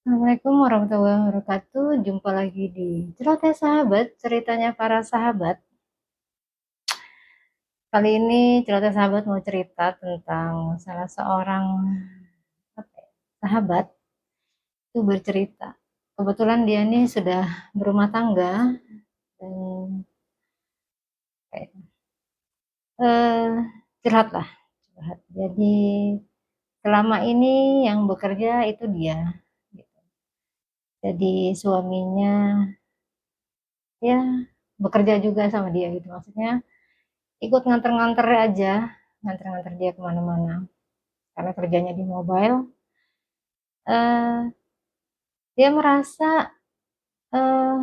Assalamualaikum warahmatullahi wabarakatuh. Jumpa lagi di Celoteh Sahabat, ceritanya para sahabat. Kali ini Celoteh Sahabat mau cerita tentang salah seorang sahabat itu bercerita. Kebetulan dia ini sudah berumah tangga dan eh, curhat lah, curhat. Jadi selama ini yang bekerja itu dia. Gitu. Jadi suaminya ya bekerja juga sama dia gitu. Maksudnya ikut nganter-nganter aja, nganter-nganter dia kemana-mana karena kerjanya di mobile. eh, dia merasa eh,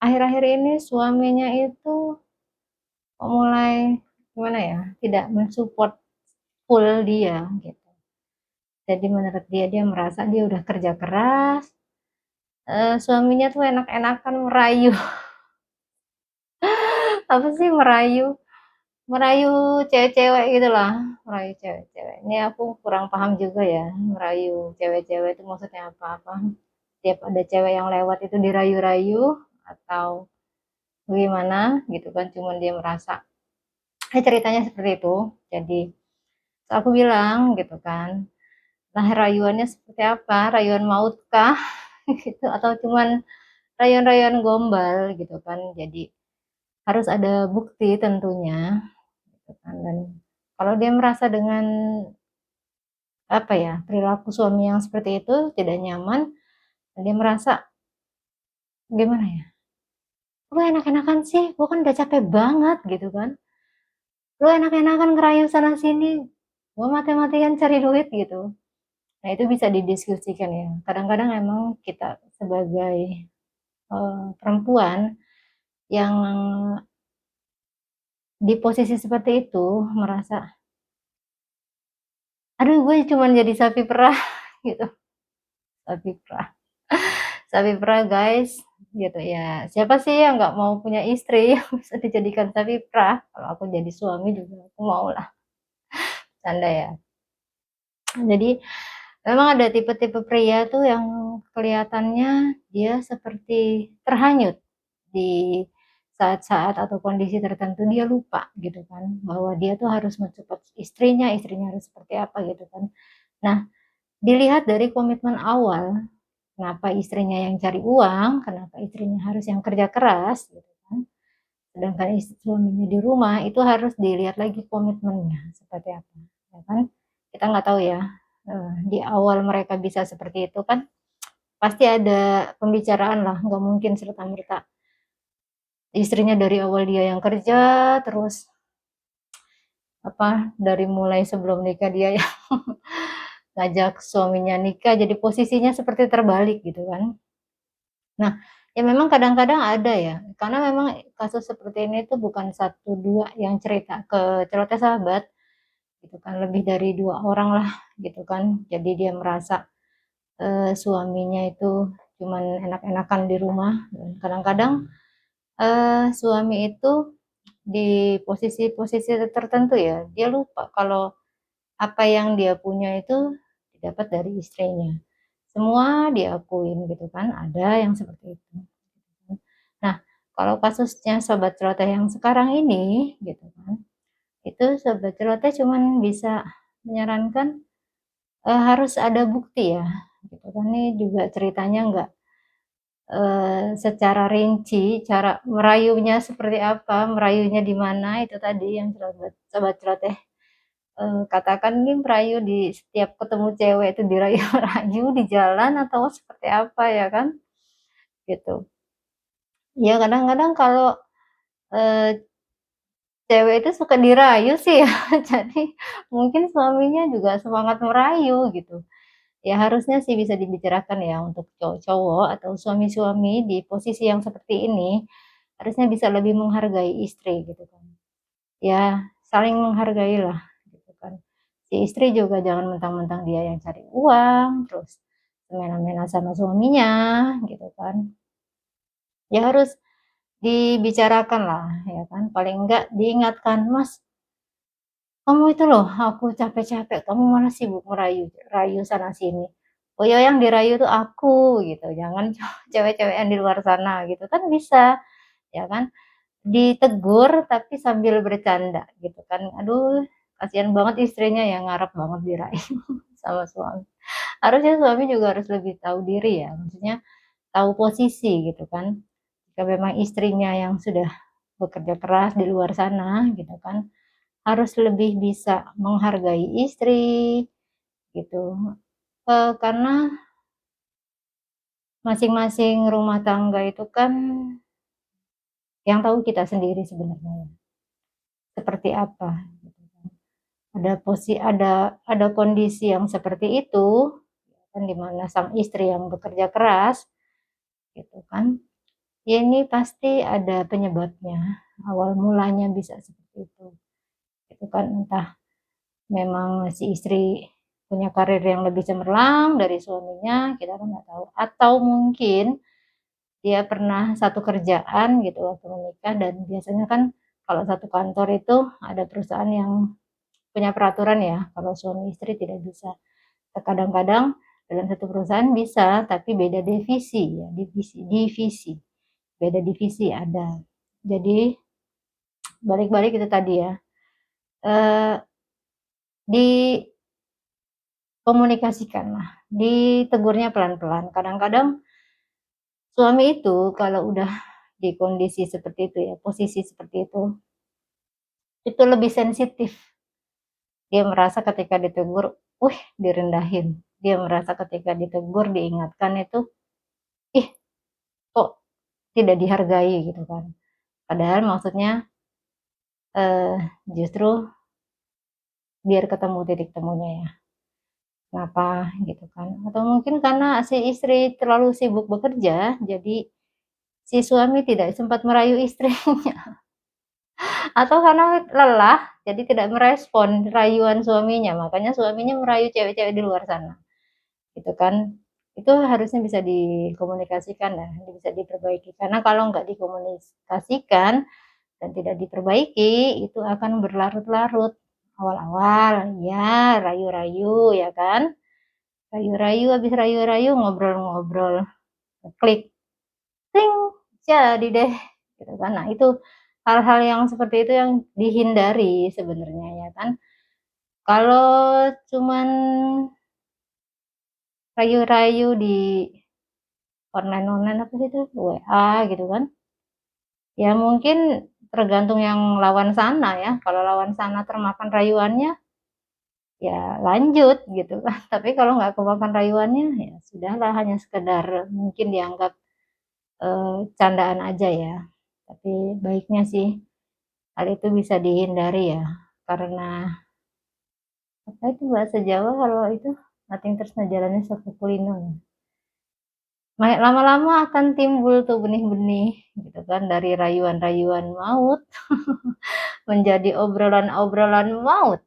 akhir-akhir ini suaminya itu mulai gimana ya, tidak mensupport full dia gitu. Jadi menurut dia, dia merasa dia udah kerja keras, suaminya tuh enak-enakan merayu. Apa sih merayu, merayu cewek-cewek gitu lah, merayu cewek-cewek. Ini aku kurang paham juga ya, merayu cewek-cewek itu maksudnya apa-apa. Tiap ada cewek yang lewat itu dirayu-rayu atau gimana gitu kan, cuman dia merasa ceritanya seperti itu. Jadi aku bilang gitu kan, nah rayuannya seperti apa, rayuan maut kah gitu, atau cuman rayuan-rayuan gombal gitu kan. Jadi harus ada bukti tentunya gitu kan. Dan kalau dia merasa dengan apa ya, perilaku suami yang seperti itu tidak nyaman, dia merasa gimana ya, lu enak-enakan sih, gua kan udah capek banget gitu kan, lu enak-enakan ngerayu sana sini, gua mati-matian cari duit gitu. Nah itu bisa didiskusikan ya, kadang-kadang emang kita sebagai perempuan yang di posisi seperti itu merasa, aduh gue cuma jadi sapi perah gitu, sapi perah, sapi perah guys gitu ya. Siapa sih yang nggak mau punya istri yang bisa dijadikan sapi perah? Kalau aku jadi suami juga aku mau lah, canda ya. Jadi memang ada tipe-tipe pria tuh yang kelihatannya dia seperti terhanyut di saat-saat atau kondisi tertentu, dia lupa gitu kan bahwa dia tuh harus mensupport istrinya, istrinya harus seperti apa gitu kan. Nah, dilihat dari komitmen awal, kenapa istrinya yang cari uang, kenapa istrinya harus yang kerja keras gitu kan. Sedangkan istri suaminya di rumah, itu harus dilihat lagi komitmennya seperti apa, ya kan? Kita nggak tahu ya, di awal mereka bisa seperti itu kan, pasti ada pembicaraan lah, nggak mungkin serta-merta istrinya dari awal dia yang kerja, terus apa, dari mulai sebelum nikah dia yang ngajak suaminya nikah, jadi posisinya seperti terbalik gitu kan. Nah, ya memang kadang-kadang ada ya, karena memang kasus seperti ini tuh bukan satu dua yang cerita ke Celoteh Sahabat gitu kan, lebih dari dua orang lah gitu kan. Jadi dia merasa suaminya itu cuman enak-enakan di rumah. Kadang-kadang suami itu di posisi-posisi tertentu ya, dia lupa kalau apa yang dia punya itu didapat dari istrinya. Semua diakuin gitu kan, ada yang seperti itu. Nah, kalau kasusnya Sobat Celoteh yang sekarang ini gitu kan, itu Sobat Celoteh cuman bisa menyarankan harus ada bukti ya gitu kan. Ini juga ceritanya enggak secara rinci, cara merayunya seperti apa, merayunya di mana, itu tadi yang Sobat Celoteh katakan, ini merayu di setiap ketemu cewek itu dirayu-rayu di jalan atau seperti apa ya kan, gitu. Ya kadang-kadang kalau eh, cewek itu suka dirayu sih ya, jadi mungkin suaminya juga semangat merayu gitu. Ya harusnya sih bisa dibicarakan ya untuk cowok-cowok atau suami-suami di posisi yang seperti ini, harusnya bisa lebih menghargai istri gitu kan. Ya saling menghargai lah gitu kan. Si istri juga jangan mentang-mentang dia yang cari uang, terus semena-mena sama suaminya gitu kan. Ya harus dibicarakan lah ya kan. Paling enggak diingatkan, Mas, kamu itu loh, aku capek-capek, kamu malah sibuk merayu, rayu sana sini. oh ya yang dirayu tuh aku gitu, jangan cewek-cewek yang di luar sana gitu kan bisa, ya kan. Ditegur tapi sambil bercanda gitu kan, aduh kasihan banget istrinya yang ngarep banget dirayu sama suami. Harusnya suami juga harus lebih tahu diri ya, maksudnya tahu posisi gitu kan. Jika memang istrinya yang sudah bekerja keras di luar sana gitu kan, harus lebih bisa menghargai istri gitu. Karena masing-masing rumah tangga itu kan yang tahu kita sendiri sebenarnya ya, seperti apa gitu kan. Ada kondisi yang seperti itu kan, di mana sang istri yang bekerja keras gitu kan. Ya ini pasti ada penyebabnya. Awal mulanya bisa seperti itu. Itu kan entah memang si istri punya karir yang lebih cemerlang dari suaminya, kita kan nggak tahu. Atau mungkin dia pernah satu kerjaan gitu waktu menikah, dan biasanya kan kalau satu kantor itu ada perusahaan yang punya peraturan ya, kalau suami istri tidak bisa. Kadang-kadang dalam satu perusahaan bisa, tapi beda divisi ya, divisi, beda divisi ada. Jadi balik-balik itu tadi ya, eh, dikomunikasikan lah, ditegurnya pelan-pelan. Kadang-kadang suami itu kalau udah di kondisi seperti itu ya, posisi seperti itu lebih sensitif. Dia merasa ketika ditegur, wih direndahin. Dia merasa ketika ditegur, diingatkan itu, ih kok tidak dihargai gitu kan. Padahal maksudnya eh, justru biar ketemu titik temunya ya. Kenapa gitu kan. Atau mungkin karena si istri terlalu sibuk bekerja, jadi si suami tidak sempat merayu istrinya. Atau karena lelah, jadi tidak merespon rayuan suaminya. Makanya suaminya merayu cewek-cewek di luar sana. Gitu kan. Itu harusnya bisa dikomunikasikan ya, bisa diperbaiki. Karena kalau nggak dikomunikasikan dan tidak diperbaiki, itu akan berlarut-larut. Awal-awal, ya rayu-rayu ya kan. Rayu-rayu, habis rayu-rayu ngobrol-ngobrol. Klik, ting, jadi deh. Gitu kan. Nah itu hal-hal yang seperti itu yang dihindari sebenarnya ya kan. Kalau cuman rayu-rayu di online-online apa sih itu, WA gitu kan, ya mungkin tergantung yang lawan sana ya. Kalau lawan sana termakan rayuannya ya lanjut gitu kan. Tapi kalau nggak kemakan rayuannya ya sudahlah, hanya sekedar mungkin dianggap candaan aja ya. Tapi baiknya sih hal itu bisa dihindari ya, karena apa itu bahasa Jawa kalau itu nothing tresna jalannya sakukulino ya. Lama-lama akan timbul tuh benih-benih gitu kan, dari rayuan-rayuan maut menjadi obrolan-obrolan maut.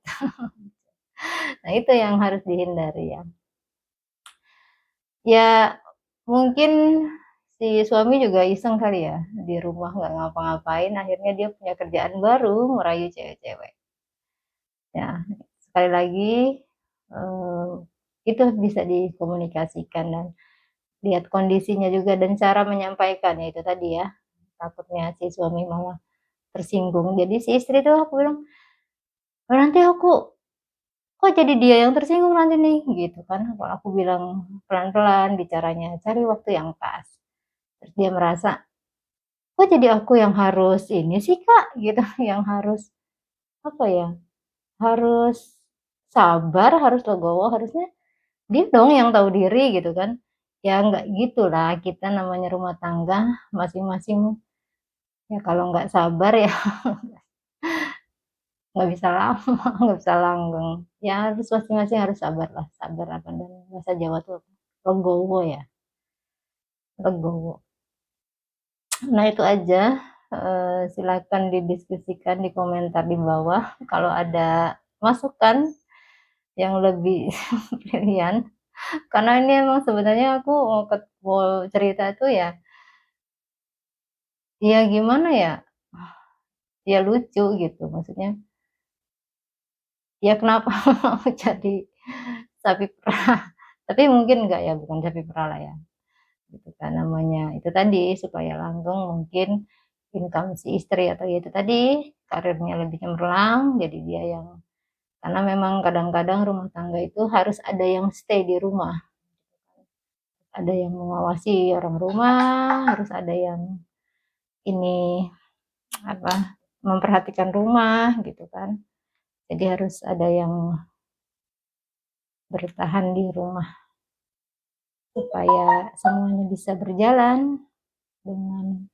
Nah, itu yang harus dihindari ya. Ya, mungkin si suami juga iseng kali ya, di rumah nggak ngapa-ngapain, akhirnya dia punya kerjaan baru, merayu cewek-cewek. Ya, sekali lagi eh, itu bisa dikomunikasikan dan lihat kondisinya juga dan cara menyampaikan ya itu tadi ya. Takutnya si suami malah tersinggung. Jadi si istri tuh aku bilang, "Oh, nanti aku kok jadi dia yang tersinggung nanti nih gitu kan." Kalau aku bilang pelan-pelan bicaranya, cari waktu yang pas. Terus dia merasa, kok jadi aku yang harus ini sih kak gitu, yang harus apa ya, harus sabar, harus legowo, harusnya dia dong yang tahu diri gitu kan. Ya nggak gitulah, kita namanya rumah tangga, masing-masing ya kalau nggak sabar ya nggak bisa lama, nggak bisa langgeng. Ya harus masing-masing harus sabar lah, sabar apa, dan bahasa Jawa tuh legowo ya, legowo. Nah itu aja. Silakan didiskusikan di komentar di bawah kalau ada masukan yang lebih brilian. Karena ini emang sebenarnya aku mau cerita tuh ya, ya gimana ya, ya lucu gitu. Maksudnya, ya kenapa mau jadi sapi perah Tapi mungkin enggak ya, bukan sapi perah ya, gitu kan. Namanya itu tadi, supaya langgeng mungkin income si istri atau ya itu tadi, karirnya lebih cemerlang, jadi dia yang karena memang kadang-kadang rumah tangga itu harus ada yang stay di rumah. Ada yang mengawasi orang rumah, harus ada yang ini apa memperhatikan rumah gitu kan. Jadi harus ada yang bertahan di rumah supaya semuanya bisa berjalan dengan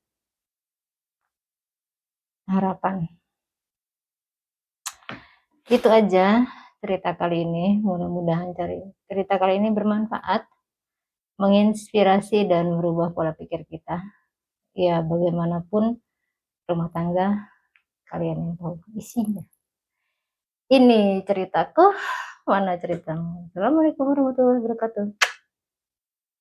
harapan. Itu aja cerita kali ini. Mudah-mudahan cerita kali ini bermanfaat, menginspirasi dan merubah pola pikir kita. Ya, bagaimanapun rumah tangga kalian yang tahu isinya. Ini ceritaku, mana ceritamu? Assalamualaikum warahmatullahi wabarakatuh.